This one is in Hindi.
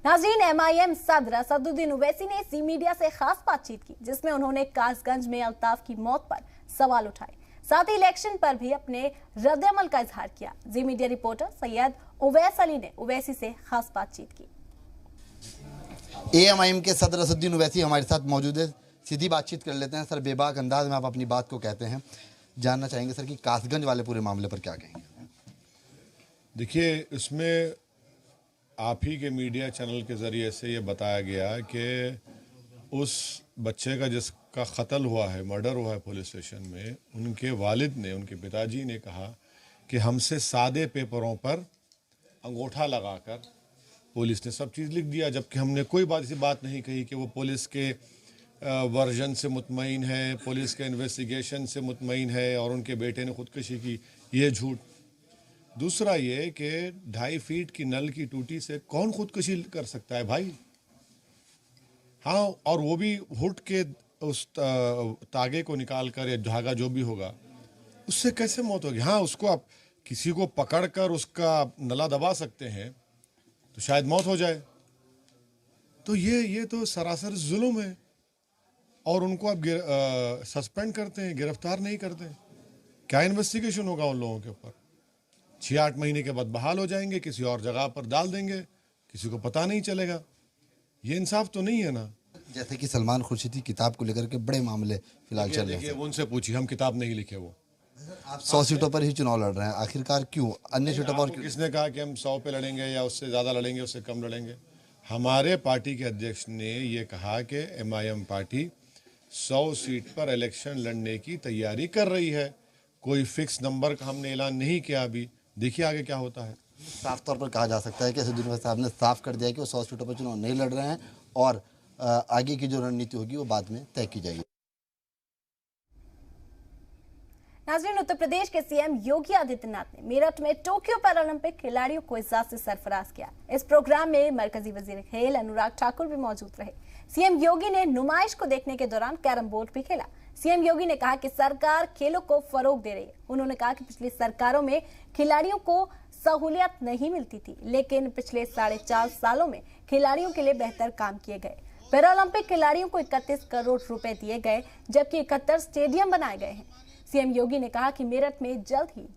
नाज़रीन, एमआईएम सदर असदुद्दीन ओवैसी ने जी मीडिया से खास बातचीत की, जिसमें उन्होंने कासगंज में अल्ताफ की मौत पर सवाल उठाए, साथ ही इलेक्शन पर भी अपने रद्द-ए-अमल का इजहार किया। जी मीडिया रिपोर्टर सैयद उवैस अली ने ओवैसी से खास बातचीत की। एएमआईएम के सदर असदुद्दीन ओवैसी हमारे साथ मौजूद है। सीधी बातचीत कर लेते हैं। सर, बेबाक अंदाज में आप अपनी बात को कहते हैं। जानना चाहेंगे सर कि कासगंज वाले पूरे मामले पर क्या कहेंगे? देखिए, इसमें आप ही के मीडिया चैनल के ज़रिए से ये बताया गया कि उस बच्चे का जिसका कत्ल हुआ है, मर्डर हुआ है पुलिस स्टेशन में, उनके वालिद ने, उनके पिताजी ने कहा कि हमसे सादे पेपरों पर अंगूठा लगाकर पुलिस ने सब चीज़ लिख दिया, जबकि हमने कोई ऐसी बात नहीं कही कि वो पुलिस के वर्जन से मुतमईन है, पुलिस के इन्वेस्टिगेशन से मुतमईन है और उनके बेटे ने खुदकुशी की। ये झूठ। दूसरा ये कि 2.5 फीट की नल की टूटी से कौन खुदकुशी कर सकता है भाई? हाँ, और वो भी हुड के उस तागे को निकाल कर या धागा जो भी होगा, उससे कैसे मौत होगी? हाँ, उसको आप किसी को पकड़कर उसका नला दबा सकते हैं तो शायद मौत हो जाए। तो ये तो सरासर जुल्म है और उनको आप सस्पेंड करते हैं, गिरफ्तार नहीं करते। क्या इन्वेस्टिगेशन होगा उन लोगों के ऊपर? 6-8 महीने के बाद बहाल हो जाएंगे, किसी और जगह पर डाल देंगे, किसी को पता नहीं चलेगा। ये इंसाफ तो नहीं है ना। जैसे कि सलमान खुर्शीदी किताब को लेकर के बड़े मामले फिलहाल चल रहे हैं। वो उनसे पूछिए, हम किताब नहीं लिखे। वो आप 100 सीटों पर ही चुनाव लड़ रहे हैं, आखिरकार क्यों? अन्य सीटों पर क्यों? किसने कहा कि हम 100 पे लड़ेंगे या उससे ज़्यादा लड़ेंगे, उससे कम लड़ेंगे? हमारे पार्टी के अध्यक्ष ने ये कहा कि एमआईएम पार्टी 100 सीट पर इलेक्शन लड़ने की तैयारी कर रही है। कोई फिक्स नंबर का हमने ऐलान नहीं किया अभी। देखिए आगे क्या होता है। साफ तौर पर कहा जा सकता है कि असदुद्दीन ओवैसी साहब ने साफ कर दिया कि वो 100 सीटों पर चुनाव नहीं लड़ रहे हैं और आगे की जो रणनीति होगी वो बाद में तय की जाएगी। नाज़रीन, उत्तर प्रदेश के सीएम योगी आदित्यनाथ ने मेरठ में टोक्यो पैरालंपिक खिलाड़ियों को इज़्ज़त से सरफराज किया। इस प्रोग्राम में मरकजी वजीर खेल अनुराग ठाकुर भी मौजूद रहे। सीएम योगी ने नुमाइश को देखने के दौरान कैरम बोर्ड भी खेला। सीएम योगी ने कहा कि सरकार खेलों को फरोग दे रही है। उन्होंने कहा कि पिछली सरकारों में खिलाड़ियों को सहूलियत नहीं मिलती थी, लेकिन पिछले 4.5 सालों में खिलाड़ियों के लिए बेहतर काम किए गए। पैरालंपिक खिलाड़ियों को 31 करोड़ रुपए दिए गए, जबकि 71 स्टेडियम बनाए गए हैं। सीएम योगी ने कहा कि मेरठ में जल्द ही